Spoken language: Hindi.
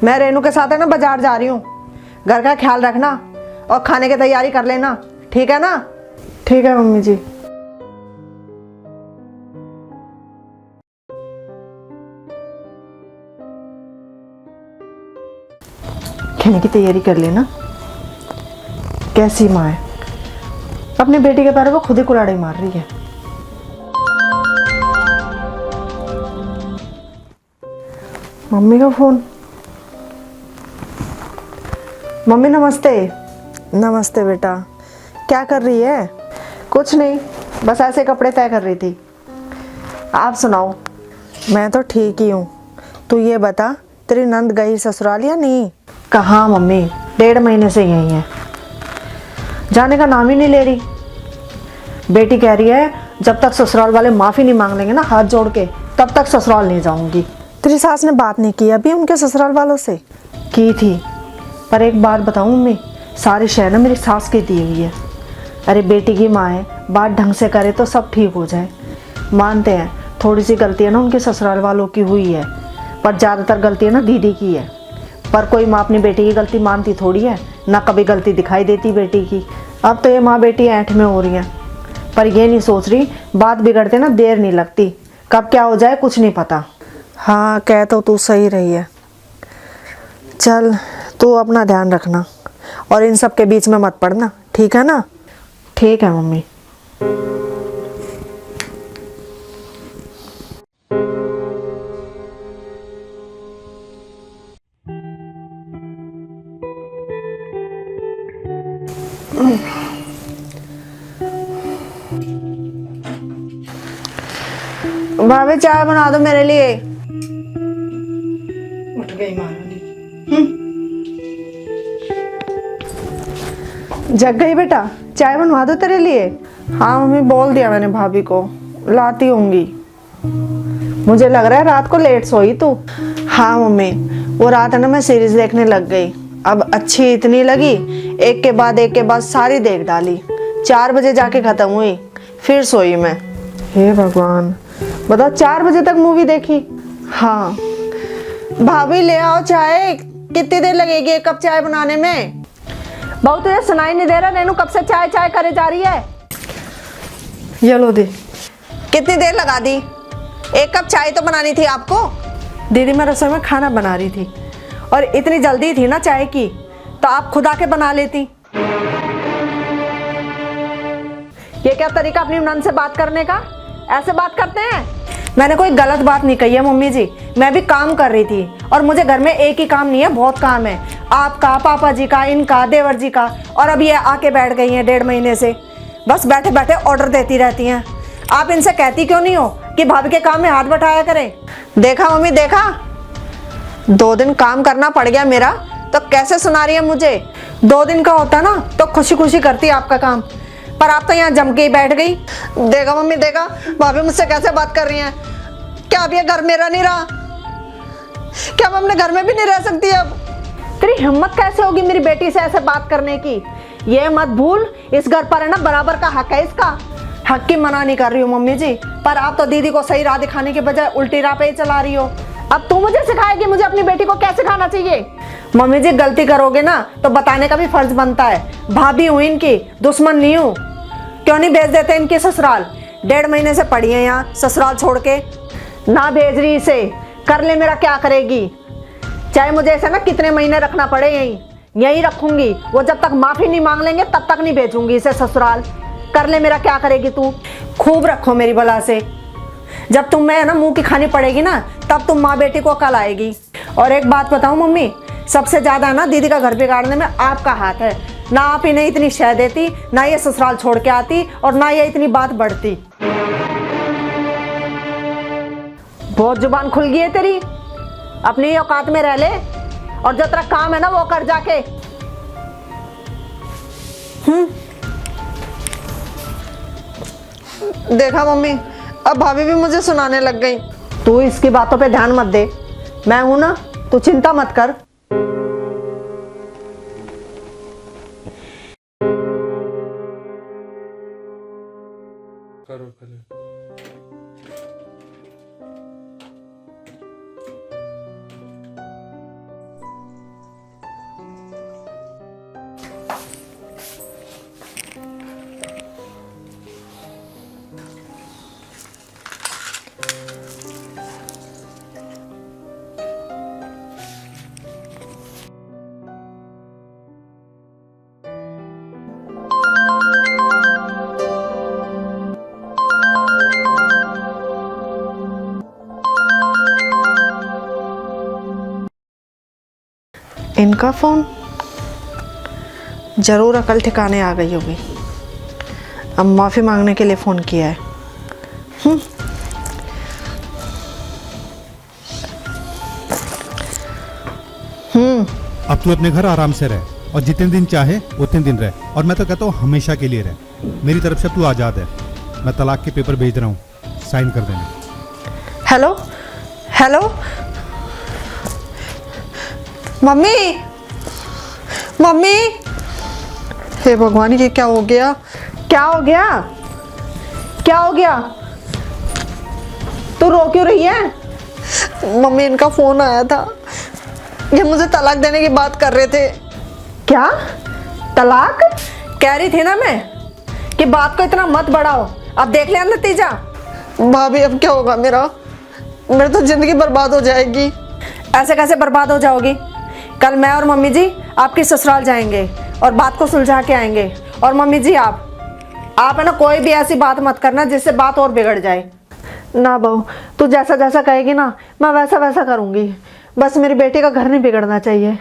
मैं रेनू के साथ है ना बाजार जा रही हूँ। घर का ख्याल रखना और खाने की तैयारी कर लेना, ठीक है ना? ठीक है मम्मी जी। खाने की तैयारी कर लेना। कैसी माँ है, अपने बेटी के पैरों को खुद ही कुल्हाड़ी मार रही है। मम्मी का फोन। मम्मी नमस्ते। नमस्ते बेटा, क्या कर रही है? कुछ नहीं, बस ऐसे कपड़े तय कर रही थी। आप सुनाओ? मैं तो ठीक ही हूँ। तू ये बता, तेरी नंद गई ससुराल या नहीं? कहाँ मम्मी, 1.5 महीने से यही है, जाने का नाम ही नहीं ले रही। बेटी कह रही है जब तक ससुराल वाले माफ़ी नहीं मांग लेंगे ना हाथ जोड़ के, तब तक ससुराल नहीं जाऊंगी। तेरी सास ने बात नहीं की अभी उनके ससुराल वालों से? की थी, पर एक बात बताऊं मम्मी, सारी शय ना मेरी सास की दी हुई है। अरे बेटी की माँ है, बात ढंग से करे तो सब ठीक हो जाए। मानते हैं थोड़ी सी गलती है ना उनके ससुराल वालों की हुई है, पर ज़्यादातर गलती है ना दीदी की है। पर कोई माँ अपनी बेटी की गलती मानती थोड़ी है, ना कभी गलती दिखाई देती बेटी की। अब तो ये माँ बेटी ऐंठ में हो रही हैं, पर ये नहीं सोच रही बात बिगड़ते ना देर नहीं लगती, कब क्या हो जाए कुछ नहीं पता। हाँ कह तो तू सही रही है। चल तू अपना ध्यान रखना और इन सब के बीच में मत पड़ना, ठीक है ना? ठीक है मम्मी। भाभी चाय बना दो मेरे लिए। उठ गई महारानी। जग गई बेटा, चाय बनवा दो तेरे लिए। हाँ मम्मी, बोल दिया मैंने भाभी को, लाती होंगी। मुझे लग रहा है रात को लेट सोई तू। हाँ मम्मी, वो रात है ना मैं सीरीज देखने लग गई, अब अच्छी इतनी लगी, एक के बाद सारी देख डाली। 4 बजे जाके खत्म हुई, फिर सोई मैं। हे भगवान, बताओ 4 बजे तक मूवी देखी। हाँ भाभी ले आओ चाय, कितनी देर लगेगी 1 कप चाय बनाने में? बहू तुझे सुनाई नहीं दे रहा? रेनू कब से चाय चाय करे जा रही है। ये लो दी। कितनी देर लगा दी? 1 कप चाय तो बनानी थी आपको। दीदी मैं रसोई में खाना बना रही थी और इतनी जल्दी थी ना चाय की, तो आप खुद आके बना लेती। ये क्या तरीका अपनी नंद से बात करने का? ऐसे बात करते हैं? मैंने कोई गलत बात नहीं कही है मम्मी जी, मैं भी काम कर रही थी और मुझे घर में एक ही काम नहीं है, बहुत काम है। आपका, पापा जी का, इनका, देवर जी का, और अब ये आके बैठ गई हैं 1.5 महीने से, बस बैठे बैठे ऑर्डर देती रहती हैं। आप इनसे कहती क्यों नहीं हो कि भाभी के काम में हाथ बटाया करें? देखा मम्मी देखा, 2 दिन काम करना पड़ गया मेरा, तो कैसे सुना रही है मुझे। 2 दिन का होता ना तो खुशी खुशी करती आपका काम, पर आप तो यहाँ जम के ही बैठ गई। देखा मम्मी देखा, भाभी मुझसे कैसे बात कर रही हैं। क्या अब ये घर मेरा नहीं रहा? क्या मैं अपने घर में भी नहीं रह सकती अब? तेरी हिम्मत कैसे होगी मेरी बेटी से ऐसे बात करने की? ये मत भूल, इस घर पर है ना बराबर का हक है इसका। हक की मना नहीं कर रही हूँ मम्मी जी, पर आप तो दीदी को सही राह दिखाने के बजाय उल्टी राह पे ही चला रही हो। अब तू मुझे सिखाएगी मुझे अपनी बेटी को कैसे खाना चाहिए? मम्मी जी गलती करोगे ना तो बताने का भी फर्ज बनता है। भाभी हूँ इनकी, दुश्मन नहीं हूँ। क्यों नहीं भेज देते इनके ससुराल? 1.5 महीने से पड़ी है यहाँ ससुराल छोड़ के। ना भेज रही इसे, कर ले मेरा क्या करेगी? चाहे मुझे ऐसे ना कितने महीने रखना पड़े यहीं रखूंगी। वो जब तक माफी नहीं मांग लेंगे तब तक नहीं भेजूंगी इसे ससुराल। कर ले मेरा क्या करेगी तू? खूब रखो मेरी बला से। जब तुम में ना मुंह की खानी पड़ेगी ना, तब तुम माँ बेटी को अकल आएगी। और एक बात बताऊं मम्मी, सबसे ज्यादा ना दीदी का घर बिगाड़ने में आपका हाथ है। ना आप इन्हें इतनी शय देती, ना ये ससुराल छोड़ के आती, और ना ये इतनी बात बढ़ती। बहुत जुबान खुल गई है तेरी, अपनी औकात में रह ले और जो तेरा काम है ना वो कर जाके। देखा मम्मी, अब भाभी भी मुझे सुनाने लग गई। तू इसकी बातों पे ध्यान मत दे, मैं हूं ना, तू चिंता मत कर। करो पहले। इनका फ़ोन ज़रूर अकल ठिकाने आ गई होगी। अब माफ़ी मांगने के लिए फ़ोन किया है। अब तू अपने घर आराम से रह और जितने दिन चाहे उतने दिन रह, और मैं तो कहता हूँ हमेशा के लिए रह। मेरी तरफ से तू आज़ाद है। मैं तलाक के पेपर भेज रहा हूँ, साइन कर देना। हेलो हेलो मम्मी, मम्मी, हे भगवान ये क्या हो गया? क्या हो गया? क्या हो गया? तू रो क्यों रही है? मम्मी इनका फोन आया था, ये मुझे तलाक देने की बात कर रहे थे। क्या तलाक? कह रही थी ना मैं कि बात को इतना मत बढ़ाओ, अब देख लिया नतीजा। भाभी अब क्या होगा मेरा? मेरी तो जिंदगी बर्बाद हो जाएगी। ऐसे कैसे बर्बाद हो जाओगी? कल मैं और मम्मी जी आपके ससुराल जाएंगे और बात को सुलझा के आएंगे। और मम्मी जी आप है ना कोई भी ऐसी बात मत करना जिससे बात और बिगड़ जाए। ना बहू, तू जैसा जैसा कहेगी ना मैं वैसा वैसा करूँगी। बस मेरी बेटी का घर नहीं बिगड़ना चाहिए।